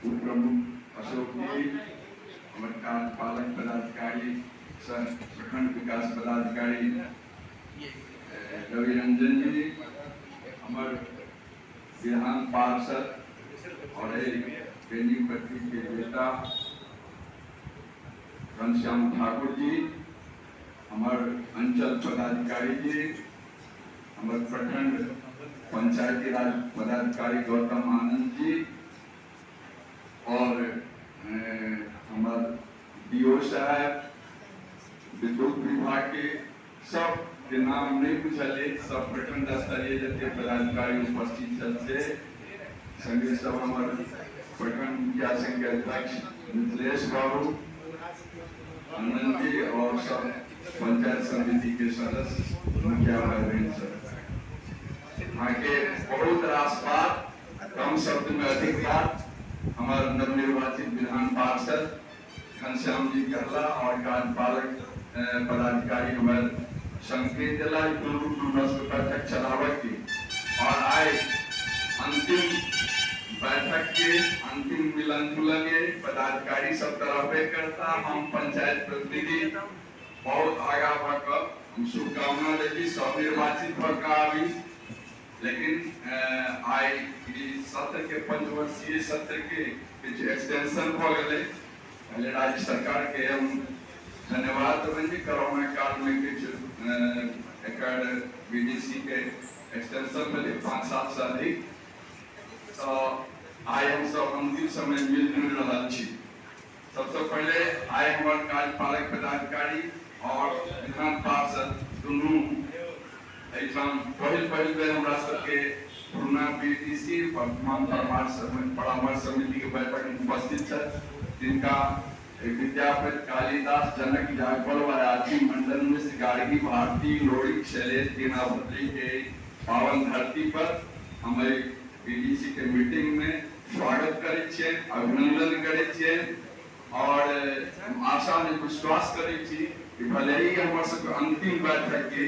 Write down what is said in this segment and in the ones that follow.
उप प्रमुख अशोक जी, हमारे कार्यपालक पदाधिकारी सह प्रखंड विकास पदाधिकारी रवि रंजन जी, हमारे विधान पार्षद और बेनीपट्टी के नेता घनश्याम ठाकुर जी, हमारे अंचल पदाधिकारी जी, हमारे प्रखंड पंचायती राज पदाधिकारी गौतम आनंद जी और हमारे डीओ साहब, विद्युत विभाग के सब के नाम नहीं पूछले, सब प्रखंड स्तरीय जते पदाधिकारी उपस्थित थे। संगे सब हमारे प्रखंड मुखिया संघ के अध्यक्ष मिथिलेश बाबू आनंद जी और सब पंचायत समिति के सदस्य मुखिया बहन सब आगे बहुत रास बात कम शब्द में अधिक बात हमारे नवनिर्वाचित विधान पार्षद घनश्याम जी कहला और कार्यपालक पदाधिकारी हमारे संकेत दिला बैठक चलावे की और आए अंतिम बैठक के अंतिम मिलन जुलन पदाधिकारी सब तरफ करता हम पंचायत प्रतिनिधि बहुत आगा भर शुभकामना देती सब निर्वाचित भर लेकिन आई सत्र के पंचवर्षीय सत्र के एक्सटेंशन हो गए पहले राज्य सरकार के हम धन्यवाद देंगे कोरोना काल में बीडीसी के एक्सटेंशन मिले 5-7 से अधिक तो आज हम सब अंतिम समय मिल रहा सबसे पहले आए हमारे कार्यपालक पदाधिकारी और विधान पार्षद दोनों पहल बेर हमरा सबके पुरना बीडीसी वर्तमान परामर्श समिति के बैठक में उपस्थित है जिनका विद्यापति कालिदास जनक जायफल वाराची मंडल में गार्गी भारती लोड़ी शैलेश दीनाभद्री के पावन धरती पर हमारे बीडीसी के मीटिंग में स्वागत करे छे, अभिनंदन करे छे और आशा में विश्वास करे छी कि भले ही हमारे सब अंतिम बैठक के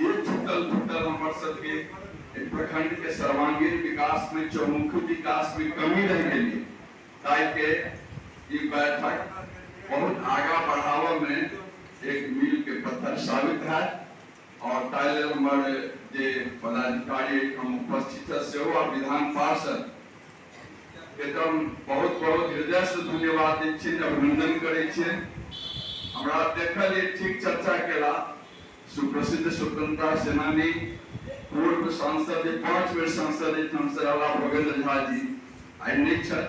छुटल हमारे सबके प्रखंड के सर्वांगीण विकास में चौमुखी विकास में कमी रह गई ताकि ये बैठक बहुत आगा बढ़ावा में एक मील के पत्थर साबित है और ताले हमारे जे पदाधिकारी हम उपस्थित से विधान पार्षद एकदम बहुत बहुत हृदय से धन्यवाद दै छी, अभिनंदन करे छी। हमरा देखल ठीक चर्चा केला सुप्रसिद्ध स्वतंत्रता सेनानी पूर्व सांसद 5 बेर सांसद भगेंद्र झा जी आई नहीं छे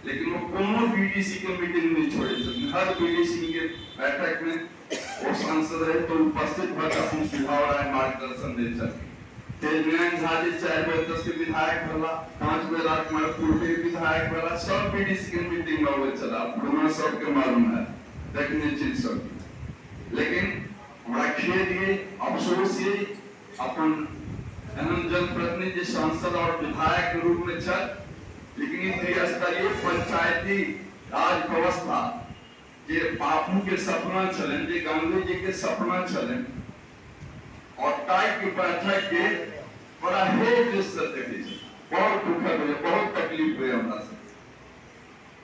लेकिन वो कोनो बीडीसी के मीटिंग नहीं छोड़े थे, हर बीडीसी के बैठक में वो सांसद रहे तो उपस्थित भर अपन सुझाव राय मार्गदर्शन दे छे। तेजनयन झा जी 4 बेर 10 के विधायक भला, 5 बेर हमारे पूर्व विधायक भला, सब बीडीसी के मीटिंग में हुए चला पुराना सबके मालूम है देखने चीज सब। लेकिन हमारा खेद ये अफसोस ये अपन जनप्रतिनिधि सांसद और विधायक के रूप में छल लेकिन त्रिस्तरीय पंचायती राज व्यवस्था जे बापू के सपना चलन जे गांधी जी के सपना चलन और ताई की बैठक के बड़ा हेज से देखे बहुत दुखद हुए, बहुत तकलीफ हुए हमरा से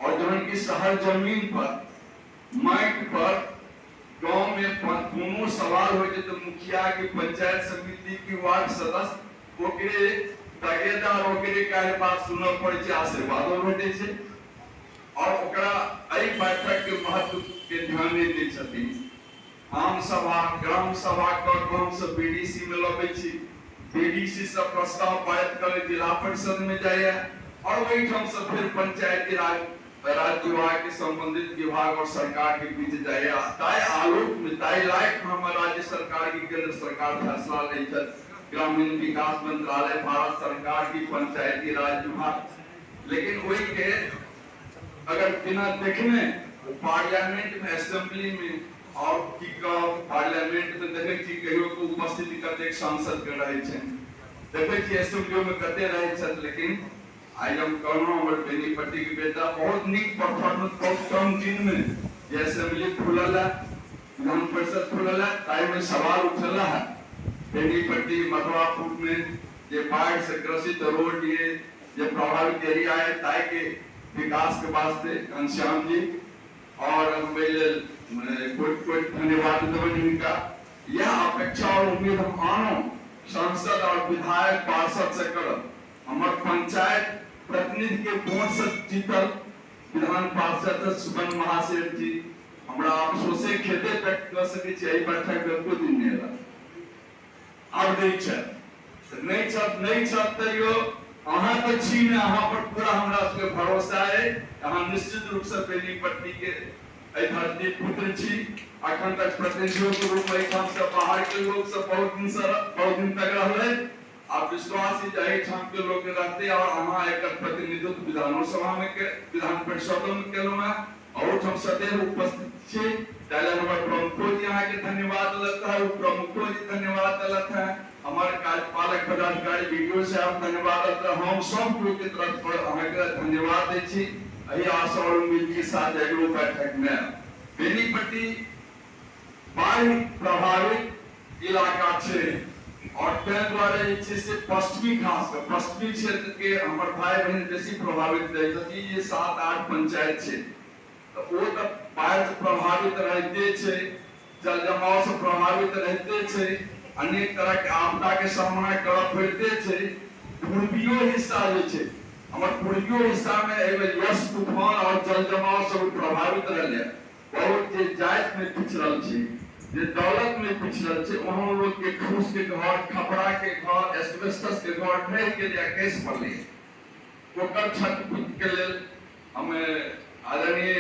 और जो इनकी शहर जमीन पर माइक पर गांव में कोनो सवाल हो तो मुखिया की पंचायत समिति की वार्ड सदस्य ओकरे दागेदार ओकरे कार्य बात सुनना पड़े छे, आशीर्वादो भेटे छे और ओकरा एई बैठक के महत्व के ध्यान नहीं दै छथिन। आम सभा ग्राम सभा कर हम सब बीडीसी में लबे छी, बीडीसी सब प्रस्ताव पारित करे जिला परिषद में जाए और वही हम सब फिर पंचायती राज राज्य विभाग के संबंधित विभाग और सरकार के बीच जाए ताई आलोक में ताई लायक हम राज्य सरकार की केंद्र सरकार फैसला ले छे, ग्रामीण विकास मंत्रालय भारत सरकार की पंचायती राज विभाग लेकिन वही के अगर बिना देखने पार्लियामेंट में असेंबली में और की पार्लियामेंट में देखे छी कहियो को उपस्थिति कते सांसद के रहे छे देखे छी असेंबली में कते रहे छे लेकिन आज हम कहनो हमर बेनीपट्टी के बेटा बहुत नीक परफॉर्मेंस बहुत कम दिन में जे असेंबली खुलल है विधान परिषद खुलल है ताई में सवाल उठल है बेनीपट्टी मधुआपुर में जे बाढ़ से ग्रसित रोड ये जे प्रभावित एरिया है ताई के विकास के वास्ते घनश्याम जी और कोई धन्यवाद देवन इनका। यह अपेक्षा और उम्मीद हम आनो सांसद और विधायक पार्षद से करब। हमार पंचायत प्रतिनिधि के वोट से जीतल विधान पार्षद सुगन महासेठ जी हमरा अफसोसे खेते व्यक्त कर सके छी बैठक में को दिन नहीं रहा। अब नहीं छत यो अहाँ तो छी ने अहाँ पर पूरा हमरा से भरोसा है। अहाँ निश्चित रूप से बेनीपट्टी के धरती पुत्र छी। अखन तक प्रतिनिधियों के रूप में हम से बाहर के लोग सब बहुत दिन तक रहले। आप विश्वास ही जाए हम के लोग रहते और अहाँ एक प्रतिनिधित्व विधानसभा में के विधान परिषद में केलो ना और हम सदैव उपस्थित छी। डायला नंबर प्रमुखों जी यहाँ के धन्यवाद देता है, प्रमुखों जी धन्यवाद देता है, हमारे कार्यपालक पदाधिकारी वीडियो से आप धन्यवाद देता है। हम सब लोग की तरफ पर हमें धन्यवाद दे छी। यही आशा और उम्मीद के साथ एग्रो बैठक में बेनीपट्टी बाढ़ प्रभावित इलाका छे और तें द्वारा से पश्चिमी खास कर पश्चिमी क्षेत्र के हमारे भाई बहन बेसी प्रभावित रहे। ये 7-8 पंचायत छे तो वो तो बाढ़ से प्रभावित रहते छे, जल जमाव से प्रभावित रहते छे, अनेक तरह के आपदा के सामना करब पड़ते छे। पूर्वियो हिस्सा जे छे हमर पूर्वियो हिस्सा में एवं यश तूफान और जल जमाव से प्रभावित रहले। बहुत जे जायज में पिछड़ल छे, जे दौलत में पिछड़ल छे, वहां लोग के फूस के घर, खपरा के घर, एस्बेस्टस के घर ढह के लिए केस पड़ले। ओकर क्षतिपूर्ति के लेल हमें आदरणीय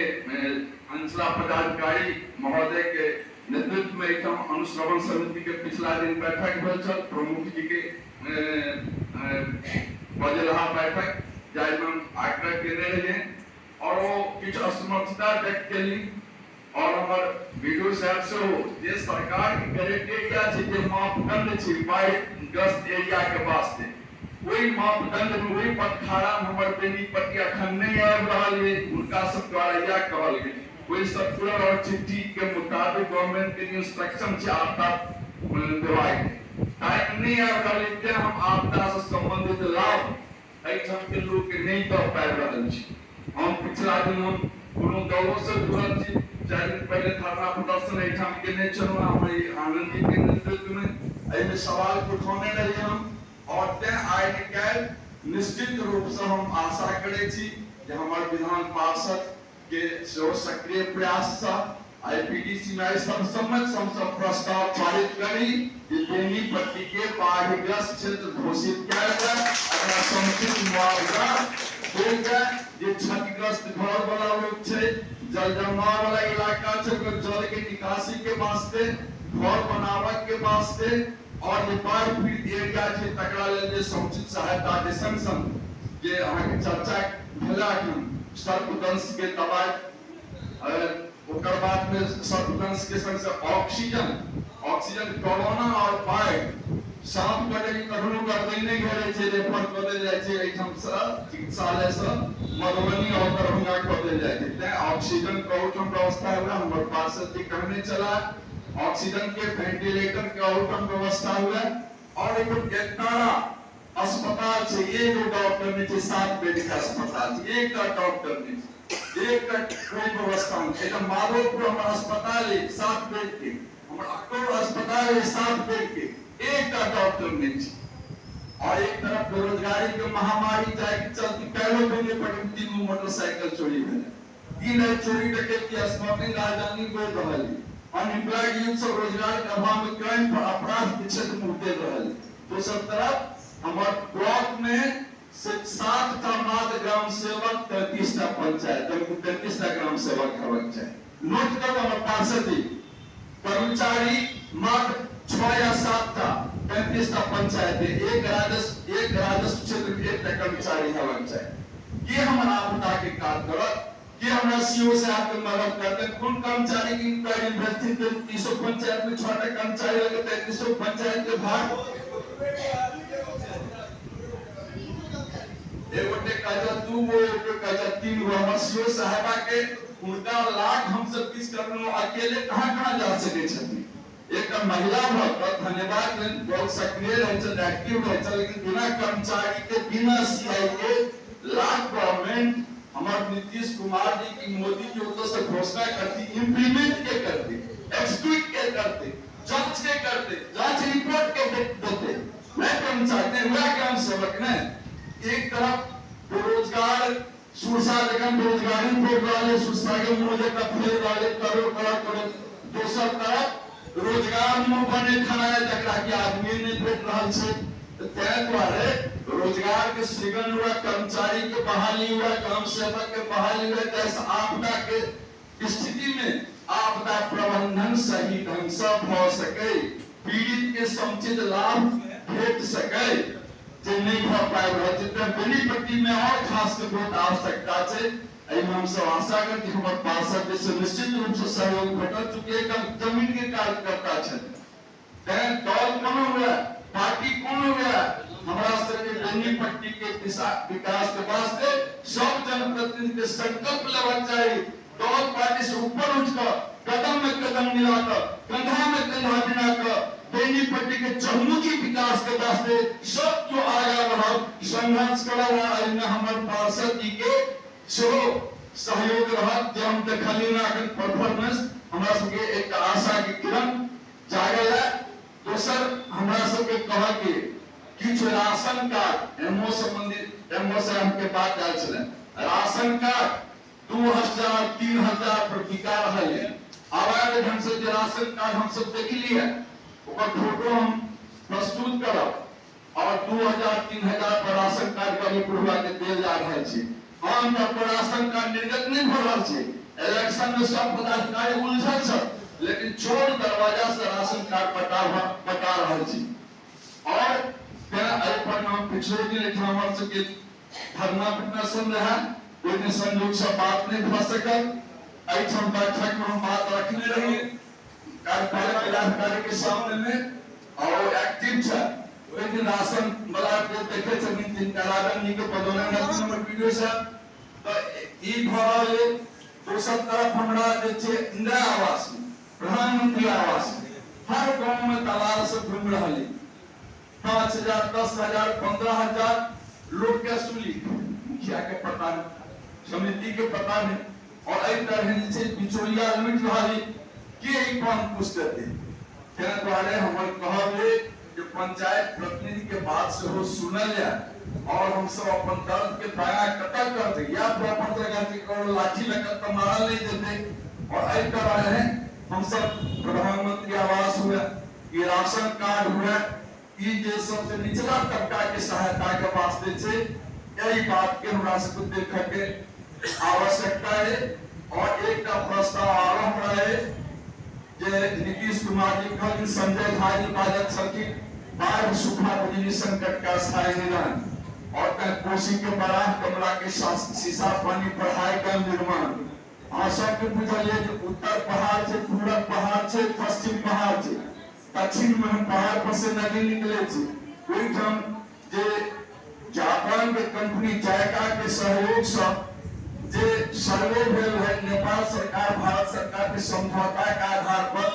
अंचला पदाधिकारी महोदय के नेतृत्व में एक अनुश्रवण समिति के पिछला दिन बैठक भेल छल। प्रमुख जी के बजलहा बैठक जाय में आग्रह केने रहे और वो कुछ असमर्थता व्यक्त केली और हमार वीडियो साहब से हो जे सरकार के क्राइटेरिया छे जे मापदंड छे बाढ़ ग्रस्त एरिया के वास्ते वही मापदंड में वही पटखारा हमार बेनीपट्टी अखन नहीं आब रहल है। उनका सब द्वारा यह कहल गेल वही सर्कुलर और चिट्ठी के मुताबिक गवर्नमेंट के इंस्ट्रक्शन छे आपदा विभाग टाइम नहीं आब रहल है। हम आपदा से संबंधित लाभ एठम के लोग के नहीं दे पाबि रहल छी। हम पिछला दिन हम कोनो दौरो से जुड़ल छी। 4 दिन पहले धरना प्रदर्शन एठम के नहीं चलवा हमारी आनंद जी के नेतृत्व में एमे सवाल उठाने रही हम और ते आइ काल्हि निश्चित रूप से हम आशा करे छी जे हमार विधान पार्षद के सक्रिय प्रयास से आईपीडीसी में सब प्रस्ताव पारित करी जे बेनीपट्टी के बाढ़ग्रस्त क्षेत्र घोषित किया जाए, अगर समुचित मुआवजा देल जाए। जे क्षतिग्रस्त घर वाला लोग छे, जल जमाव वाला इलाका छे, जल के निकासी के वास्ते, घर बनावे के वास्ते और ये बाढ़ पीड़ित एरिया छे तकरा लेल जे समुचित सहायता के संग संग जे अहाँ के चर्चा भेला कि सर्पदंश के दवाई ओकर बाद में सर्पदंश के संग से ऑक्सीजन कोरोना और बाढ़ शाम के यदि कखनो कर नहीं घरे छे रेफर कर देल जाय छे एठम से चिकित्सालय से मधुबनी और दरभंगा कर देल जाय छे। ते ऑक्सीजन के उत्तम व्यवस्था हुआ हमर पार्षद जी कहने चला ऑक्सीजन के वेंटिलेटर के उत्तम व्यवस्था हुआ और एक एकतारा अस्पताल से ये जो डॉक्टर ने 7 बेड का अस्पताल एक का डॉक्टर ने एक का कोई व्यवस्था नहीं। एक माधोपुर हमारा अस्पताल है 7 बेड के, हमारा अक्टोबर अस्पताल है 7 बेड के, एक का डॉक्टर नहीं। और एक तरफ बेरोजगारी के महामारी जाए के चलते पहले दिन पर 3 मोटरसाइकिल चोरी भेल। 3 चोरी डकैती स्मगलिंग राजधानी बढ़ रहल है। अनएम्प्लॉयड यूथ सब रोजगार के अभाव में क्राइम पर अपराध के क्षेत्र में उठे रहल। दूसरी तरफ हमार ब्लॉक में 7 टा मात्र ग्राम सेवक 33 टा पंचायत 33 टा ग्राम सेवक हेबाक चाही। नोट करू हमर पार्षद जी कर्मचारी मात्र 6 या 7 टा 35 टा पंचायत एक राजस्व क्षेत्र में 1 टा कर्मचारी हेबाक चाही। ये हमारा आपदा के काज करत कि हमरा सीओ साहब के मदद करते कौन कर्मचारी की इंक्वायरी व्यवस्थित 300 पंचायत में 6 टा कर्मचारी लगे 3300 पंचायत के भाग एगोटे काजा 2 गो एगो काजा 3 गो हमर सीओ साहबा के उनका लाख हम सब किस करनो अकेले कहां जा सके छथि। एक महिला भक्त धन्यवाद बहुत सक्रिय रहे छ एक्टिव रहे छ लेकिन बिना कर्मचारी के बिना सीआई के लाख गवर्नमेंट हमारे नीतीश कुमार जी की मोदी जी उधर से घोषणा करती, इम्प्लीमेंट के करते, एक्सक्यूट के करते, जांच के करते, जांच रिपोर्ट के देते। मैं कम चाहते हुआ ग्राम सेवक ने एक तरफ बेरोजगार सुरसा जगह बेरोजगारी बोल रहे सुरसा के मुझे कफले वाले करो दोसर तरफ रोजगार मुंह बने खाना जकरा कि आदमी नहीं भेट रहा छे। द्वारे रोजगार के सृजन हुआ, कर्मचारी के बहाली हुआ, ग्राम सेवक के बहाली हुआ, जैसे आपदा के स्थिति में आपदा प्रबंधन सही ढंग से हो सके, पीड़ित के समुचित लाभ भेट सके, जो नहीं हो पाए रहा बेनीपट्टी में और खास के बहुत आवश्यकता है। हम सब आशा करते हमारे पार्षद जैसे निश्चित रूप से सहयोग भेट चुके जमीन के कार्यकर्ता है, दल कौन हुआ, पार्टी कौन हुआ, हमारा सबके बेनीपट्टी के विकास के वास्ते सब जनप्रतिनिधि के संकल्प लेना चाहिए। दल पार्टी से ऊपर उठकर कदम में कदम मिलाकर, कंधा में कंधा मिलाकर बेनीपट्टी के चहुमुखी विकास के वास्ते सब जो आगे बढ़ा संघर्ष कर रहा है। हमारे पार्षद जी के सहयोग रहा, जो हम देखली ना परफॉर्मेंस हमारा सबके एक आशा की किरण जागल है। दोसर हमरा सबके कहा के किछ राशन कार्ड एमओ संबंधित एमओ से हमके बात आयल छले, राशन कार्ड 2000 3000 पर बिका रहा है। आवाज ढंग से जो राशन कार्ड हम सब देख लिए ओकर फोटो हम प्रस्तुत करब और 2000 3000 पर राशन कार्ड गरीब बुढ़वा के देल जा रहा है। हम पर राशन कार्ड निर्गत नहीं भ रहा है। इलेक्शन में सब पदाधिकारी उलझल छ, लेकिन चोर दरवाजा से राशन कार्ड बता रहा है। और पर हम पिछले दिन हमारे सबके धरना प्रदर्शन रहा, लेकिन संयोग से बात नहीं भ सकल। ऐठम बैठक में हम बात रखने रही कार्यपालक पदाधिकारी के सामने में और एक्टिव छ। ओइ दिन राशन वाला के देखे छथिन जिनका राशन नी के पदोन्नति नंबर वीडियो से तो ई भरल। दोसर तरफ हमरा जे छै इंदिरा आवास प्रधानमंत्री आवास हर गांव में दलाल से घूम रहा है। 5000 10,000 15,000 लोग के सूली मुखिया के पता नहीं, समिति के पता नहीं, और एक तरह से बिचौलिया लूट रहा है के ही कौन पूछ देते। क्या द्वारे हमारे कहले कि पंचायत प्रतिनिधि के बात से हो सुनल जाए और हम सब अपन दर्द के दाया कतल कर दे या अपन जगह के लाठी लेकर तो मारा नहीं देते। और ऐ कर रहे हैं हम सब प्रधानमंत्री आवास हुआ, ये राशन कार्ड हुआ, ये जो सबसे निचला तबका के सहायता के वास्ते से यही बात के हमरा से कुछ देख के आवश्यकता है। और एक का प्रस्ताव आ रहा है जे नीतीश कुमार जी कल संजय भाई बाजत सकी बाढ़ सूखा बिजली संकट का स्थायी निदान और कोसी के बराह कमला के शीशा पानी पढ़ाई का निर्माण। सबके बुझलिए उत्तर पहाड़ से पूरब पहाड़ से पश्चिम पहाड़ से दक्षिण में पहाड़ पर से नदी निकले छे। कोई हम जे जापान के कंपनी जायका के सहयोग से जे सर्वे भेल है नेपाल सरकार भारत सरकार के समझौता के आधार पर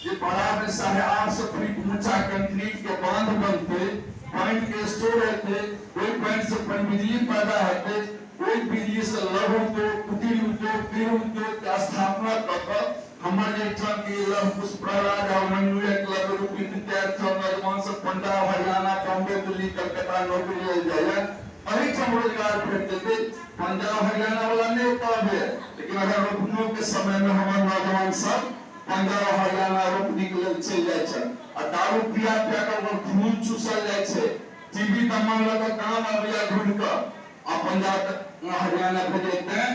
ये बड़ा में 850 फीट ऊंचा कंक्रीट के बांध बनते, पानी के स्टोर रहते, कोई पानी से बिजली पैदा होते, कोई बिजली से लघु उद्योग कुटीर उद्योग गृह उद्योग की स्थापना कर हमारे एकठाम के लघु पुष्प प्रहलाद और एक लाख रुपये विद्यार्थी नौजवान सब पंजाब हरियाणा बॉम्बे दिल्ली कलकत्ता नौकरी ले जाए अधिकतम रोजगार भेट देते। पंजाब हरियाणा वाला नहीं होता है, लेकिन अगर रोपनों के समय में हमारे नौजवान सब पंजाब हरियाणा रोपनी के लिए चल जाए छे और दारू पिया पिया कर खून चूसल जाए छे। टीवी तमाम लगा काम आबिया ढूंढ कर और पंजाब हरियाणा भेजते हैं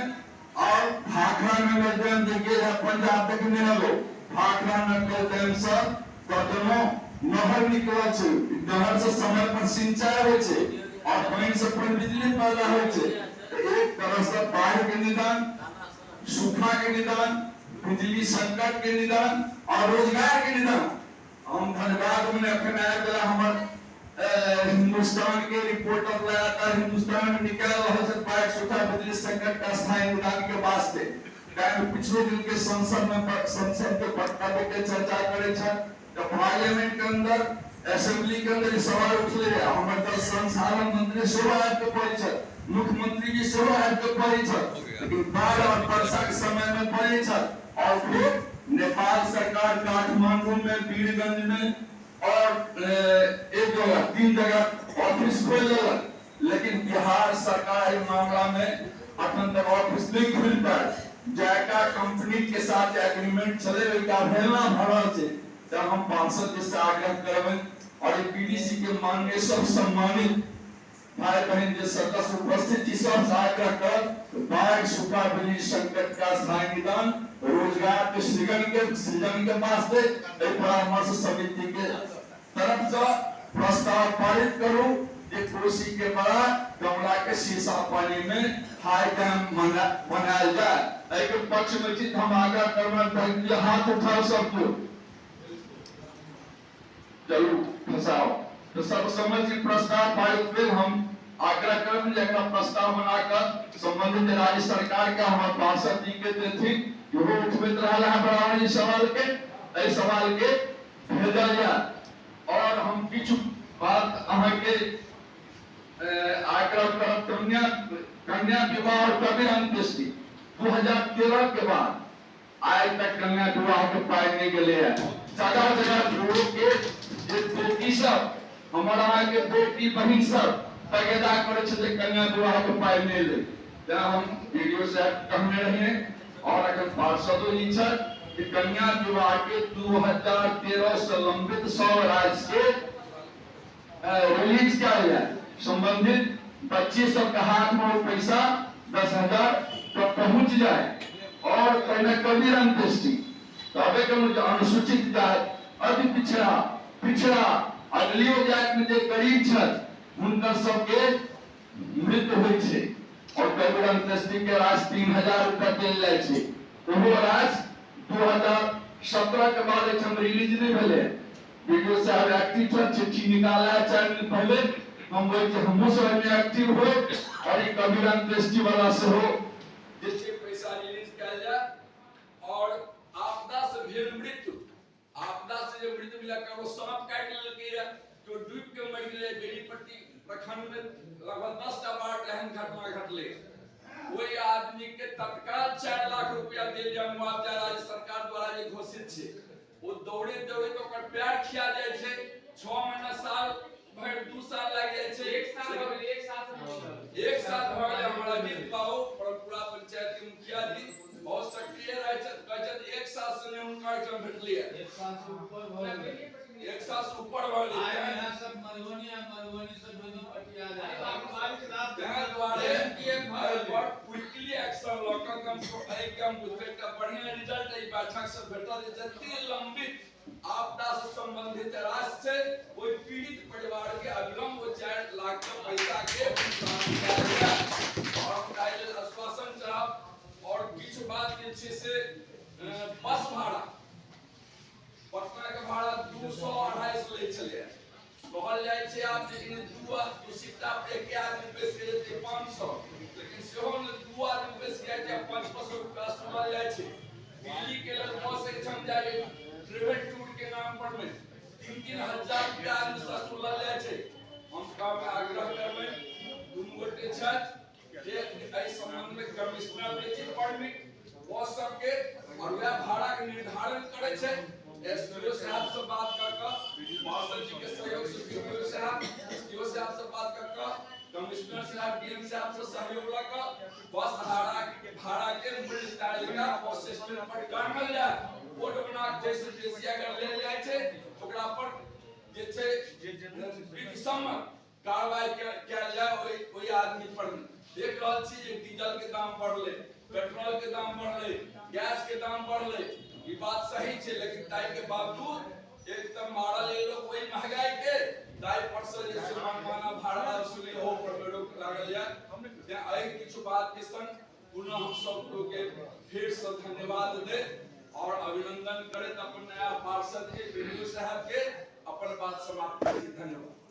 और भाखड़ा में डैम देखिए पंजाब तक नहीं हलो भाखड़ा में डैम से कदमो नहर निकल छे, नहर से समय पर सिंचाई हो छे और पानी से बिजली पैदा हो छे। एक तरह से बाढ़ के निदान, सूखा के निदान, बिजली संकट के निदान और रोजगार के निदान। हम धन्यवाद में हमारे हिंदुस्तान के रिपोर्टर लगातार हिंदुस्तान में निकल रहा है बाढ़ सूखा बिजली संकट का स्थायी निदान के वास्ते। पिछले दिन के संसद के प्रस्ताव के चर्चा करे छे तो पार्लियामेंट के अंदर असेंबली के अंदर सवाल उठले हमारे संसाधन मंत्री सेवा के पड़े छे मुख्यमंत्री जी सेहो आबि पड़े लेकिन बाढ़ और वर्षा के समय में पड़े और फिर नेपाल सरकार काठमांडू में, वीरगंज में और एक जगह 3 जगह ऑफिस खोल दिया, लेकिन बिहार सरकार इस मामला में अपन तक ऑफिस नहीं खुल पाए। जायका कंपनी के साथ एग्रीमेंट चले भेलना भरल से तब हम पार्षद जी से आग्रह करबे और पीडीसी के माननीय सब सम्मानित भाई बहन जे सदस्य उपस्थित जी सब से आग्रह कर बाढ़, सूखा, बिजली संकट का स्थायी निदान, रोजगार के सृजन के वास्ते परामर्श समिति के तरफ से प्रस्ताव पारित करूं जे कोसी के बड़ा कमला के शीशा पानी में हाई डैम बनाया जाए। एक पक्ष में चित हम आग्रह करना हाथ उठाओ सबको, चलो फंसाओ तो सब समझ के प्रस्ताव पारित में हम आग्रह करब जे प्रस्ताव बनाकर संबंधित राज्य सरकार का हमारे पार्षद जी के देथि जो उठबैत रहल है बराबर सवाल के भेजल जाए। और हम किछ बात अहाँ के आग्रह करब कन्या विवाह और कबीर अंत्येष्टि 2013 के बाद आज तक कन्या विवाह के पाए नहीं गए हैं। जगह जोड़ के बेटी सब हमारा के बेटी बहन सब तगेदा करे छे कन्या विवाह के पाए नहीं ले ते हम वीडियो से कहने रहे और अगर पार्षदों जी छ कि कन्या विवाह के 2013 से लंबित 100 राज्य के रिलीज किया गया। संबंधित बच्चे सब का हाथ में पैसा 10,000 तो पहुंच जाए और कहना कबीर अंत्येष्टि तबे के अनुसूचित जाति, अति पिछड़ा अगलियो जाति में जे गरीब छथि उनका सबके मृत्यु होइ छे और कबीर अंत्येष्टि के राशि 3,000 रुपया देल जाय छे। ओहो राशि 2017 के बाद हम रिलीज नहीं भेले। वीडियो से एक्टिव था, चिट्ठी निकाला 4 दिन पहले हम बोले हमो सब में एक्टिव हो और ये कबीर अंत्येष्टि वाला से हो जिससे पैसा रिलीज किया जाए। और आपदा से भेल मृत्यु, आपदा से जो मृत्यु मिला करो सांप काट लेके जो डूब के मर गए बेनीपट्टी प्रखंड में लगभग 10 टा बार एहन घटना घटले। कोई आदमी के तत्काल 4 लाख रुपया देल जाय मुआवजा राज्य सरकार द्वारा जे घोषित छे वो दौड़े दौड़े तो कर प्यार खिया जाय छे। 6 महीना साल भर 2 साल लग जाय छे, एक साल भर हमरा जीत पाओ और पूरा पंचायत के मुखिया जी बहुत सक्रिय रहे छे। कहत 1 साल से ने उनका काम भेटले 1 साल से ऊपर भले 1 साल से ऊपर भले आय सब मधुबनी से दोनों पटिया जाए त्या द्वारे के पर क्विकली एक्शन लोकल कम को एकदम बुझे का बढ़िया रिजल्ट ई बैठक से भेटल जति लंबित आपदा से संबंधित राशि से कोई पीड़ित परिवार के अविलंब 4 लाख का पैसा के भुगतान किया गया। और कायल आश्वासन चाहब और किछ बात के छे से बस भाड़ा पटना के भाड़ा 200-250 ले चले कहल जाय छे आप जे 2 सीटा पे एक आदमी बेस के जेते 500 लेकिन सेहो ने 2 आदमी बेस के जे 500 रुपया सुनल जाय छे। दिल्ली के लेल बस एठम जाय ट्रेवल टूर के नाम पर में 3-3 हजार रुपया आदमी से सुनल जाय छे। हम का आग्रह करबै दुनु गोटे छथ जे एहि संबंध में कमिश्नर के जे परमिट वो सब के और वह भाड़ा के निर्धारण करे छे। एसडीओ साहब से बात करके पार्षद जी के सहयोग से बीडीओ साहब एसडीओ साहब से बात करके कमिश्नर साहब डीएम साहब से सहयोग लेकर बस भाड़ा के मूल्य तालिका बस स्टैंड पर करल जाय। बोर्ड बना जैसे जैसे अगर ले जाय छे ओकरा पर जे छे विषम कार्रवाई किया जाय ओई आदमी पर। देख रहल छी जे डीजल के दाम बढ़ले, पेट्रोल के दाम बढ़ले, गैस के दाम बढ़ले, ये बात सही छे लेकिन ताई के बावजूद एकदम मारल ये लोग कोई महंगाई के ताई पर से जैसे मनमाना भाड़ा वसूली हो पर लोग लागल या जे आई किछु बात के संग पुनः हम सब लोग के फिर से धन्यवाद दे और अभिनंदन करे अपन नया पार्षद के बीडीओ साहब के अपन बात समाप्त करी। धन्यवाद।